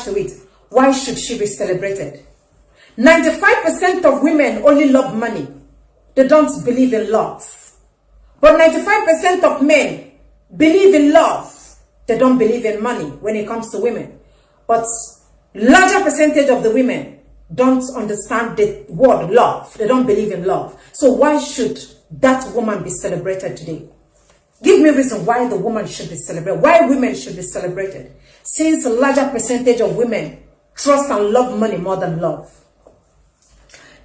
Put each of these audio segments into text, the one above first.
to it, why should she be celebrated? 95% of women only love money. They don't believe in love. But 95% of men believe in love. They don't believe in money when it comes to women. But larger percentage of the women don't understand the word love. They don't believe in love. So why should that woman be celebrated today? Give me a reason why the woman should be celebrated. Why women should be celebrated. Since a larger percentage of women trust and love money more than love.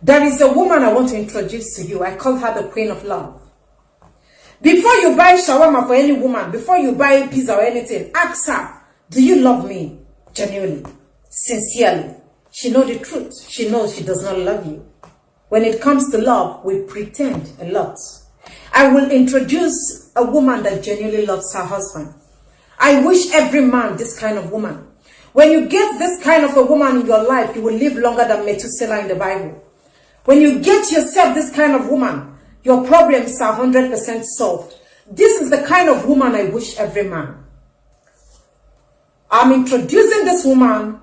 There is a woman I want to introduce to you. I call her the Queen of Love. Before you buy shawarma for any woman, before you buy pizza or anything, ask her, do you love me genuinely, sincerely? She knows the truth. She knows she does not love you. When it comes to love, we pretend a lot. I will introduce a woman that genuinely loves her husband. I wish every man this kind of woman. When you get this kind of a woman in your life, you will live longer than Methuselah in the Bible. When you get yourself this kind of woman, your problems are 100% solved. This is the kind of woman I wish every man. I'm introducing this woman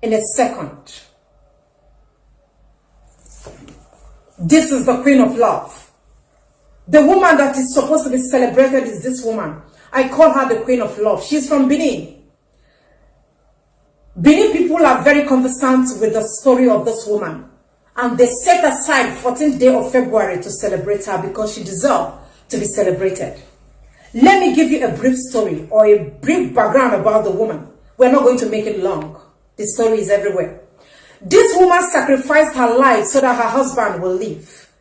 in a second. This is the Queen of Love. The woman that is supposed to be celebrated is this woman. I call her the Queen of Love. She's from Benin. Benin people are very conversant with the story of this woman. And they set aside 14th day of February to celebrate her because she deserves to be celebrated. Let me give you a brief story or a brief background about the woman. We're not going to make it long. The story is everywhere. This woman sacrificed her life so that her husband will live.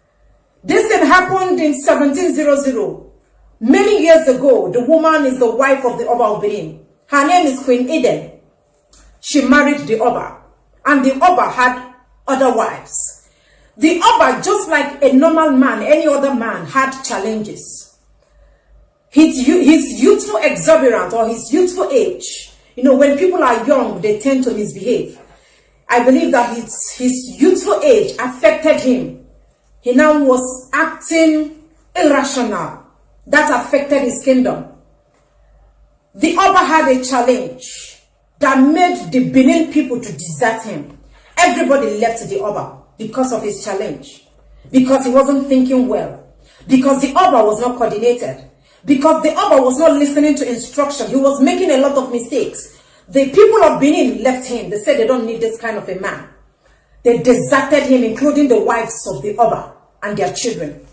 This thing happened in 1700. Many years ago, the woman is the wife of the Oba of Benin. Her name is Queen Iden. She married the Oba, and the Oba had other wives. The Oba, just like a normal man, any other man, had challenges. His youthful exuberance or his youthful age, you know, when people are young, they tend to misbehave. I believe that his youthful age affected him. He now was acting irrational. That affected his kingdom. The Oba had a challenge that made the Benin people to desert him. Everybody left the Oba because of his challenge. Because he wasn't thinking well. Because the Oba was not coordinated. Because the Oba was not listening to instruction. He was making a lot of mistakes. The people of Benin left him. They said they don't need this kind of a man. They deserted him, including the wives of the Oba and their children.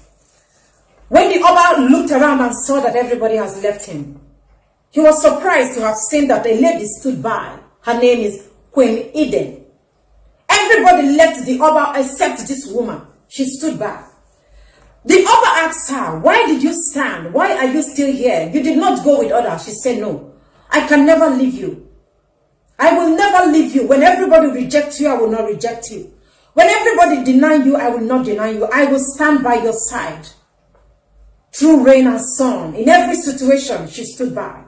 When the Oba looked around and saw that everybody has left him, he was surprised to have seen that a lady stood by. Her name is Queen Iden. Everybody left the Oba except this woman. She stood by. The Oba asked her, why did you stand? Why are you still here? You did not go with others. She said, no, I can never leave you. I will never leave you. When everybody rejects you, I will not reject you. When everybody deny you, I will not deny you. I will stand by your side. Through rain and sun, in every situation, she stood by.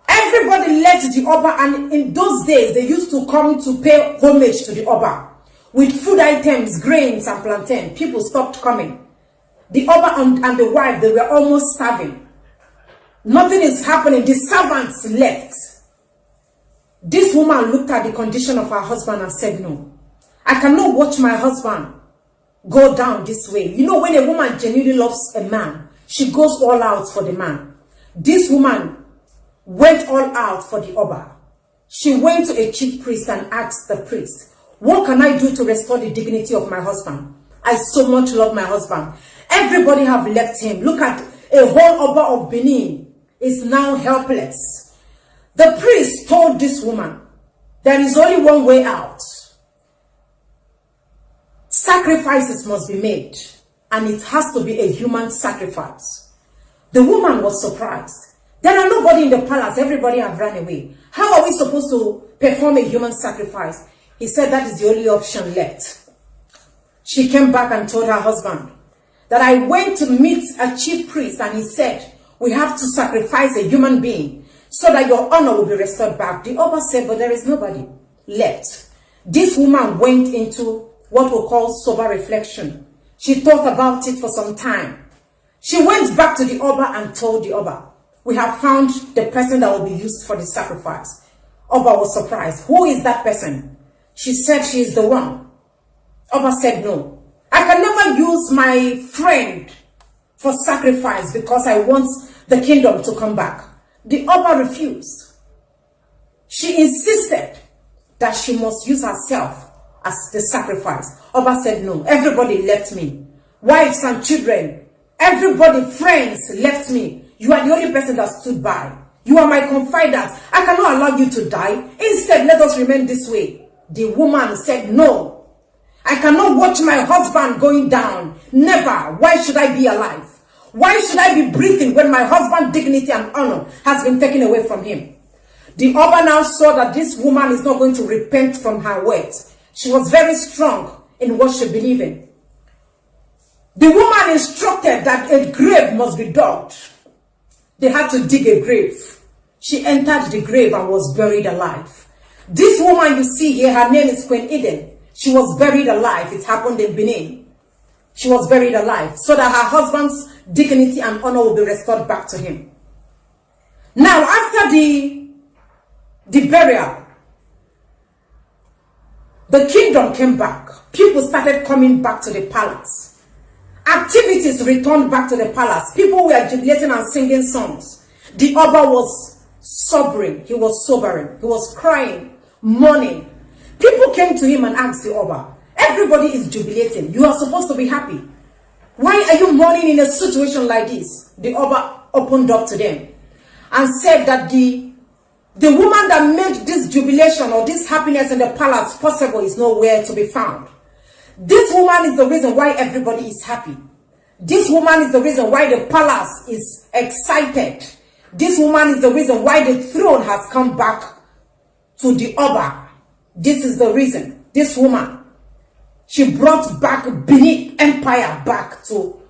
Everybody left the Oba, and in those days, they used to come to pay homage to the Oba. With food items, grains and plantain, people stopped coming. The Oba and the wife, they were almost starving. Nothing is happening. The servants left. This woman looked at the condition of her husband and said, no, I cannot watch my husband go down this way. You know, when a woman genuinely loves a man, she goes all out for the man. This woman went all out for the Oba. She went to a chief priest and asked the priest, what can I do to restore the dignity of my husband? I so much love my husband. Everybody have left him. Look at a whole Oba of Benin is now helpless. The priest told this woman, there is only one way out. Sacrifices must be made, and it has to be a human sacrifice. The woman was surprised. There are nobody in the palace. Everybody have run away. How are we supposed to perform a human sacrifice? He said that is the only option left. She came back and told her husband that I went to meet a chief priest, and he said, we have to sacrifice a human being so that your honor will be restored back. The Oba said, but there is nobody left. This woman went into what we call sober reflection. She thought about it for some time. She went back to the Oba and told the Oba, we have found the person that will be used for the sacrifice. Oba was surprised. Who is that person? She said she is the one. Oba said no. I can never use my friend for sacrifice because I want the kingdom to come back. The Oba refused. She insisted that she must use herself as the sacrifice. Oba said no. Everybody left me. Wives and children, everybody, friends left me. You are the only person that stood by. You are my confidant. I cannot allow you to die. Instead, let us remain this way. The woman said no. I cannot watch my husband going down. Never. Why should I be alive? Why should I be breathing when my husband's dignity and honor has been taken away from him? The Oba now saw that this woman is not going to repent from her words. She was very strong in what she believed in. The woman instructed that a grave must be dug. They had to dig a grave. She entered the grave and was buried alive. This woman you see here, her name is Queen Iden. She was buried alive. It happened in Benin. She was buried alive so that her husband's dignity and honor will be restored back to him. Now, after the burial, the kingdom came back. People started coming back to the palace. Activities returned back to the palace. People were jubilating and singing songs. The Oba was sobering. He was sobering. He was crying, mourning. People came to him and asked the Oba, everybody is jubilating. You are supposed to be happy. Why are you mourning in a situation like this? The Oba opened up to them and said that the woman that made this jubilation or this happiness in the palace possible is nowhere to be found. This woman is the reason why everybody is happy. This woman is the reason why the palace is excited. This woman is the reason why the throne has come back to the Oba. This is the reason. This woman, she brought back Benin Empire back to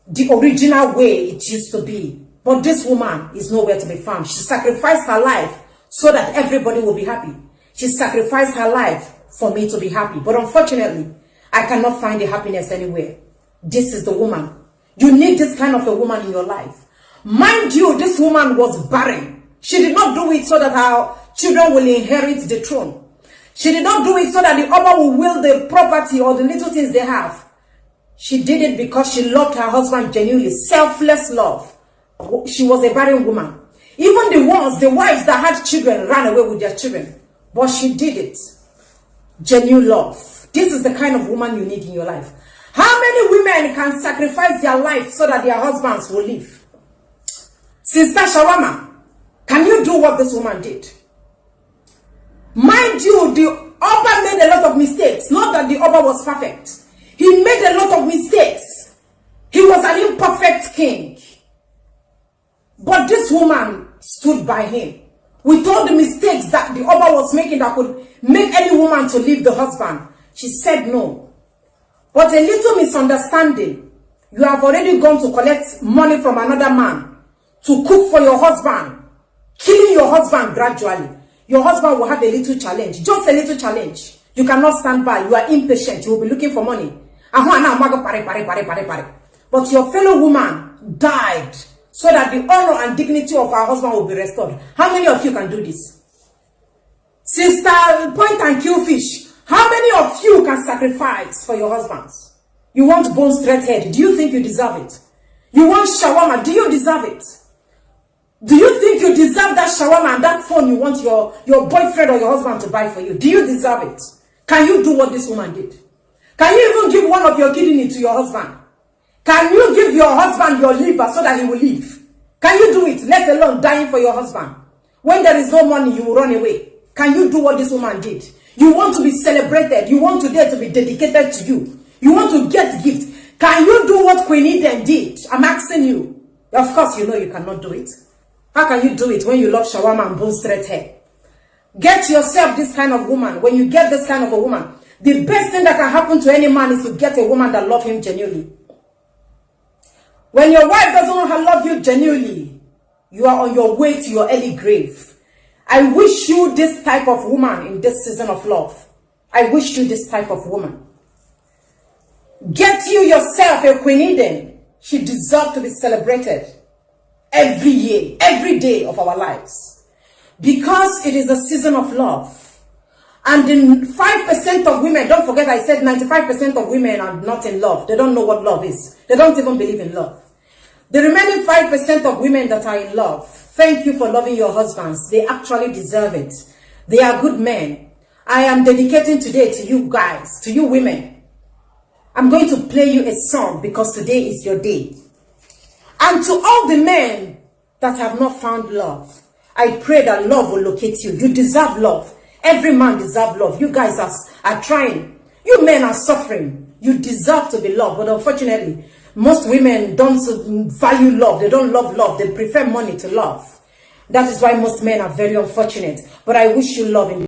the original way it used to be. But this woman is nowhere to be found. She sacrificed her life so that everybody will be happy. She sacrificed her life for me to be happy. But unfortunately, I cannot find the happiness anywhere. This is the woman. You need this kind of a woman in your life. Mind you, this woman was barren. She did not do it so that her children will inherit the throne. She did not do it so that the Oba will will the property or the little things they have. She did it because she loved her husband genuinely. Selfless love. She was a barren woman. Even the wives that had children ran away with their children. But she did it. Genuine love. This is the kind of woman you need in your life. How many women can sacrifice their life so that their husbands will live? Sister Shawama, can you do what this woman did? Mind you, the Oba made a lot of mistakes. Not that the Oba was perfect. He made a lot of mistakes. He was an imperfect king. But this woman stood by him. With all the mistakes that the Oba was making that could make any woman to leave the husband, she said no. But a little misunderstanding. You have already gone to collect money from another man to cook for your husband, killing your husband gradually. Your husband will have a little challenge, just a little challenge. You cannot stand by. You are impatient. You will be looking for money. But your fellow woman died so that the honor and dignity of her husband will be restored. How many of you can do this? Sister Point and Kill Fish, how many of you can sacrifice for your husbands? You want bone straight head. Do you think you deserve it? You want shawarma. Do you deserve it? Do you think you deserve that shawarma and that phone you want your boyfriend or your husband to buy for you? Do you deserve it? Can you do what this woman did? Can you even give one of your kidney to your husband? Can you give your husband your liver so that he will live? Can you do it? Let alone dying for your husband. When there is no money, you will run away. Can you do what this woman did? You want to be celebrated. You want today to be dedicated to you. You want to get gifts. Can you do what Queen Iden did? I'm asking you. Of course, you know you cannot do it. How can you do it when you love shawarma and bone straight hair? Get yourself this kind of woman. When you get this kind of a woman, the best thing that can happen to any man is to get a woman that loves him genuinely. When your wife doesn't love you genuinely, you are on your way to your early grave. I wish you this type of woman in this season of love. I wish you this type of woman. Get you yourself a Queen Iden. She deserves to be celebrated every year, every day of our lives. because it is a season of love. And the 5% of women, don't forget I said 95% of women are not in love. They don't know what love is. They don't even believe in love. The remaining 5% of women that are in love, thank you for loving your husbands. They actually deserve it. They are good men. I am dedicating today to you guys, to you women. I'm going to play you a song because today is your day. And to all the men that have not found love, I pray that love will locate you. You deserve love. Every man deserves love. You guys are trying. You men are suffering. You deserve to be loved. But unfortunately, most women don't value love. They don't love love. They prefer money to love. That is why most men are very unfortunate. But I wish you love in